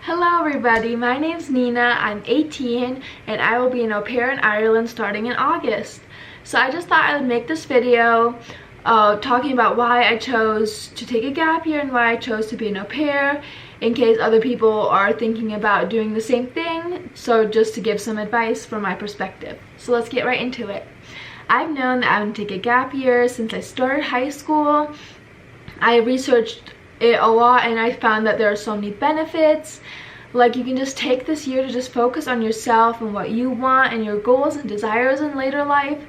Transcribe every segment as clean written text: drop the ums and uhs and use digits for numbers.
Hello everybody, my name's Nina, I'm 18 and I will be an au pair in Ireland starting in August. So I just thought I would make this video talking about why I chose to take a gap year and why I chose to be an au pair in case other people are thinking about doing the same thing, so just to give some advice from my perspective. So let's get right into it. I've known that I would take a gap year since I started high school. I researched it a lot and I found that there are so many benefits. Like, you can just take this year to just focus on yourself and what you want and your goals and desires in later life,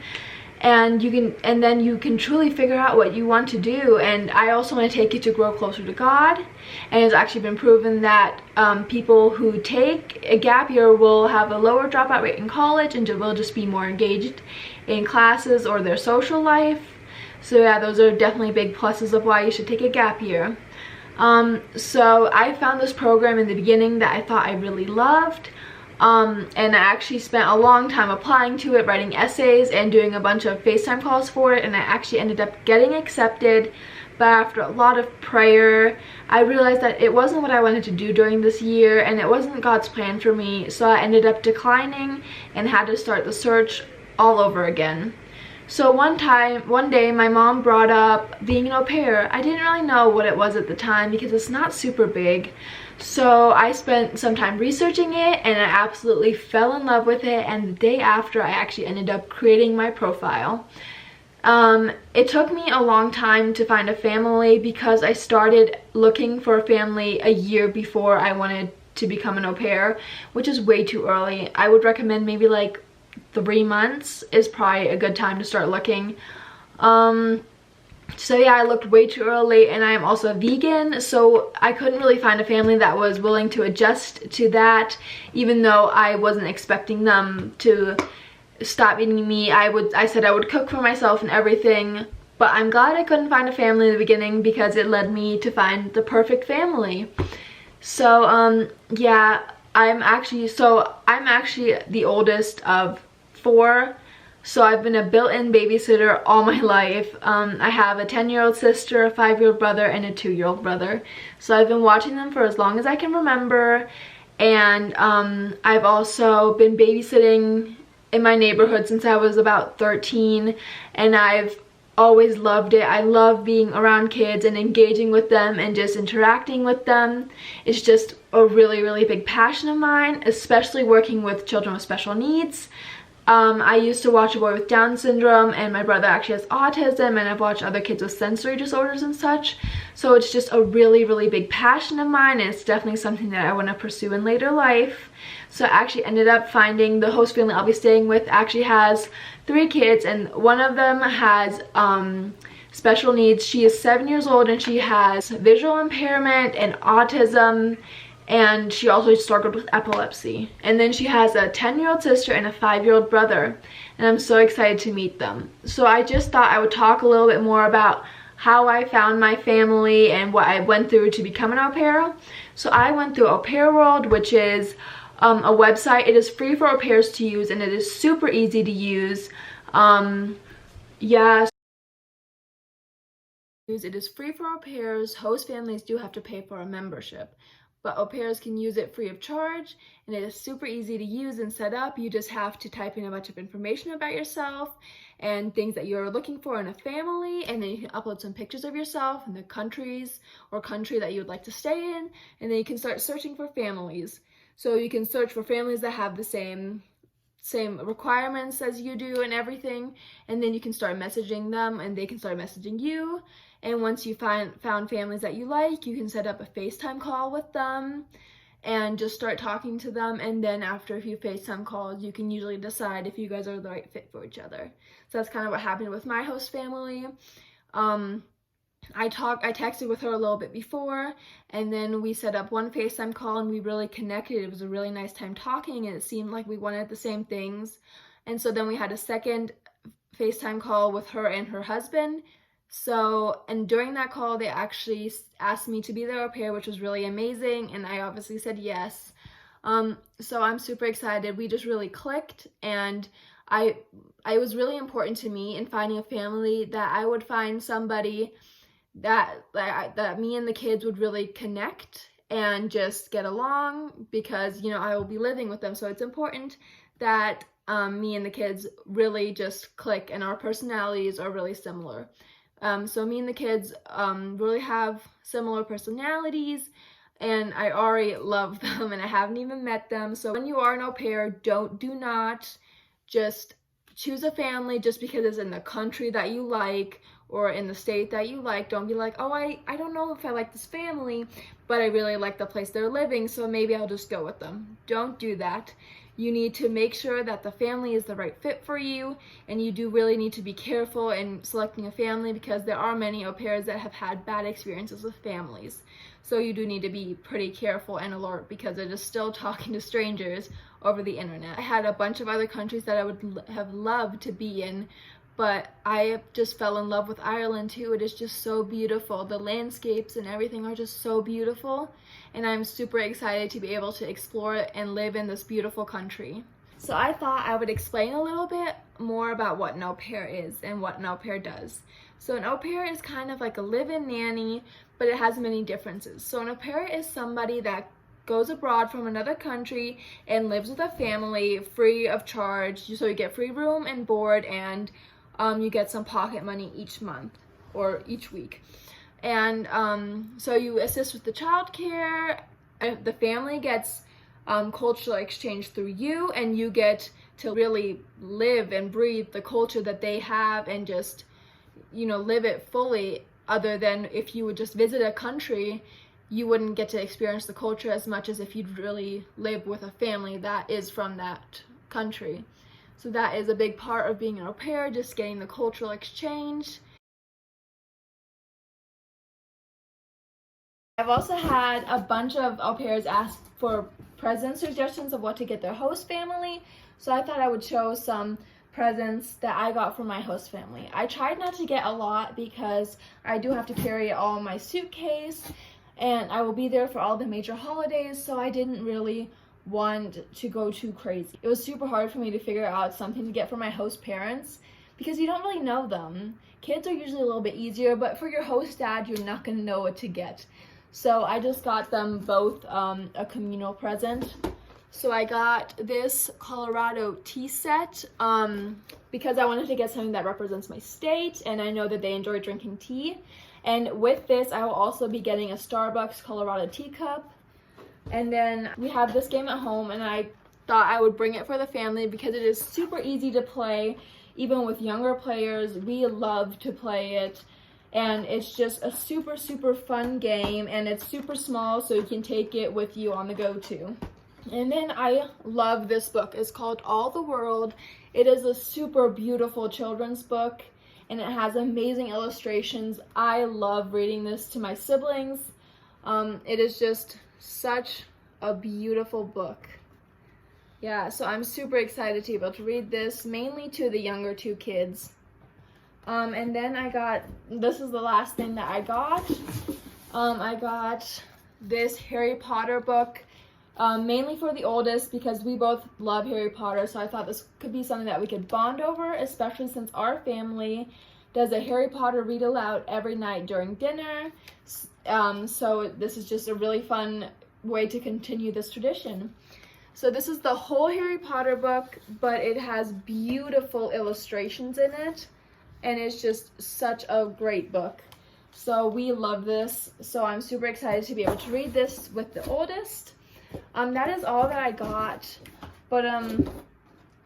and then you can truly figure out what you want to do. And I also want to take it to grow closer to God, and it's actually been proven that people who take a gap year will have a lower dropout rate in college and will just be more engaged in classes or their social life. So yeah, those are definitely big pluses of why you should take a gap year. So I found this program in the beginning that I thought I really loved, and I actually spent a long time applying to it, writing essays and doing a bunch of FaceTime calls for it, and I actually ended up getting accepted. But after a lot of prayer, I realized that it wasn't what I wanted to do during this year, and it wasn't God's plan for me, so I ended up declining and had to start the search all over again. So one day, my mom brought up being an au pair. I didn't really know what it was at the time because it's not super big. So I spent some time researching it and I absolutely fell in love with it, and the day after I actually ended up creating my profile. It took me a long time to find a family because I started looking for a family a year before I wanted to become an au pair, which is way too early. I would recommend maybe like 3 months is probably a good time to start looking. So yeah, I looked way too early, and I am also a vegan, so I couldn't really find a family that was willing to adjust to that, even though I wasn't expecting them to stop eating meat. I said I would cook for myself and everything, but I'm glad I couldn't find a family in the beginning because it led me to find the perfect family. So yeah, I'm actually the oldest of 4, so I've been a built-in babysitter all my life. I have a 10-year-old sister, a 5-year-old brother, and a 2-year-old brother, so I've been watching them for as long as I can remember. And I've also been babysitting in my neighborhood since I was about 13, and I've always loved it. I love being around kids and engaging with them and just interacting with them. It's just a really big passion of mine, especially working with children with special needs. I used to watch A Boy with Down syndrome, and my brother actually has autism, and I've watched other kids with sensory disorders and such. So it's just a really big passion of mine, and it's definitely something that I want to pursue in later life. So I actually ended up finding the host family I'll be staying with actually has 3 kids, and one of them has special needs. She is 7 years old and she has visual impairment and autism, and she also struggled with epilepsy. And then she has a 10-year-old sister and a 5-year-old brother, and I'm so excited to meet them. So I just thought I would talk a little bit more about how I found my family and what I went through to become an au pair. So I went through Au Pair World, which is a website. It is free for au pairs to use, and it is super easy to use. Yeah, it is free for au pairs. Host families do have to pay for a membership, but au pairs can use it free of charge, and it is super easy to use and set up. You just have to type in a bunch of information about yourself and things that you're looking for in a family, and then you can upload some pictures of yourself and the countries or country that you would like to stay in, and then you can start searching for families. So you can search for families that have the same requirements as you do and everything, and then you can start messaging them and they can start messaging you. And once you found families that you like, you can set up a FaceTime call with them and just start talking to them, and then after a few FaceTime calls you can usually decide if you guys are the right fit for each other. So that's kind of what happened with my host family. I texted with her a little bit before, and then we set up one FaceTime call and we really connected. It was a really nice time talking, and it seemed like we wanted the same things. And so then we had a second FaceTime call with her and her husband. So, and during that call they actually asked me to be their au pair, which was really amazing, and I obviously said yes. So I'm super excited. We just really clicked, and it was really important to me in finding a family that I would find somebody that me and the kids would really connect and just get along because, you know, I will be living with them. So it's important that me and the kids really just click and our personalities are really similar. So me and the kids really have similar personalities, and I already love them and I haven't even met them. So when you are an au pair, do not just choose a family just because it's in the country that you like or in the state that you like. Don't be like, oh, I don't know if I like this family, but I really like the place they're living, so maybe I'll just go with them. Don't do that. You need to make sure that the family is the right fit for you, and you do really need to be careful in selecting a family because there are many au pairs that have had bad experiences with families. So you do need to be pretty careful and alert because it is still talking to strangers over the internet. I had a bunch of other countries that I would have loved to be in, but I just fell in love with Ireland too. It is just so beautiful. The landscapes and everything are just so beautiful, and I'm super excited to be able to explore it and live in this beautiful country. So I thought I would explain a little bit more about what an au pair is and what an au pair does. So an au pair is kind of like a live-in nanny, but it has many differences. So an au pair is somebody that goes abroad from another country and lives with a family free of charge. So you get free room and board, and you get some pocket money each month or each week. And so you assist with the childcare. The family gets cultural exchange through you, and you get to really live and breathe the culture that they have and just, you know, live it fully. Other than if you would just visit a country, you wouldn't get to experience the culture as much as if you'd really live with a family that is from that country. So that is a big part of being an au pair, just getting the cultural exchange. I've also had a bunch of au pairs ask for present suggestions of what to get their host family, so I thought I would show some presents that I got from my host family. I tried not to get a lot because I do have to carry all my suitcase, and I will be there for all the major holidays, so I didn't really want to go too crazy. It was super hard for me to figure out something to get for my host parents because you don't really know them. Kids are usually a little bit easier, but for your host dad, you're not gonna know what to get. So I just got them both a communal present. So I got this Colorado tea set because I wanted to get something that represents my state, and I know that they enjoy drinking tea. And with this, I will also be getting a Starbucks Colorado teacup. And then we have this game at home, and I thought I would bring it for the family because it is super easy to play. Even with younger players, we love to play it. And it's just a super, super fun game, and it's super small, so you can take it with you on the go too. And then I love this book. It's called All the World. It is a super beautiful children's book, and it has amazing illustrations. I love reading this to my siblings. It is just such a beautiful book. Yeah, so I'm super excited to be able to read this, mainly to the younger two kids. And then I got, this is the last thing that I got. I got this Harry Potter book, mainly for the oldest because we both love Harry Potter, so I thought this could be something that we could bond over, especially since our family does a Harry Potter read aloud every night during dinner. So this is just a really fun way to continue this tradition. So this is the whole Harry Potter book, but it has beautiful illustrations in it, and it's just such a great book. So we love this, so I'm super excited to be able to read this with the oldest. That is all that I got, but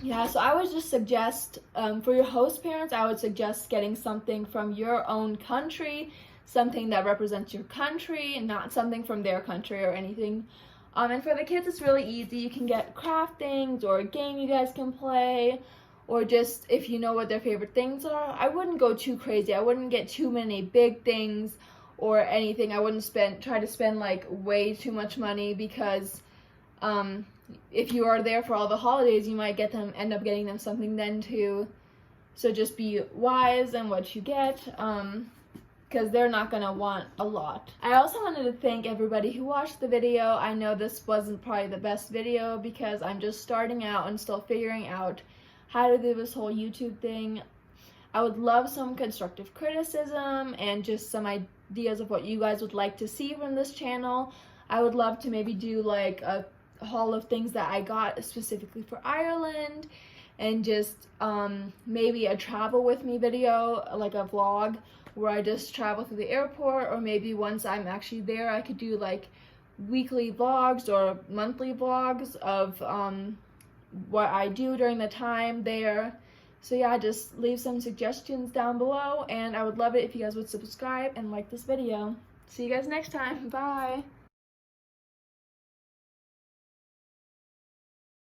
yeah, so I would just suggest, for your host parents, I would suggest getting something from your own country, something that represents your country, not something from their country or anything. And for the kids, it's really easy. You can get craft things or a game you guys can play, or just if you know what their favorite things are. I wouldn't go too crazy. I wouldn't get too many big things or anything. I wouldn't try to spend like way too much money because if you are there for all the holidays, you might end up getting them something then too. So just be wise in what you get, because they're not gonna want a lot. I also wanted to thank everybody who watched the video. I know this wasn't probably the best video because I'm just starting out and still figuring out how to do this whole YouTube thing. I would love some constructive criticism and just some ideas of what you guys would like to see from this channel. I would love to maybe do like a haul of things that I got specifically for Ireland, and just maybe a travel with me video, like a vlog where I just travel through the airport, or maybe once I'm actually there I could do like weekly vlogs or monthly vlogs of what I do during the time there. So yeah, just leave some suggestions down below, and I would love it if you guys would subscribe and like this video. See you guys next time. Bye.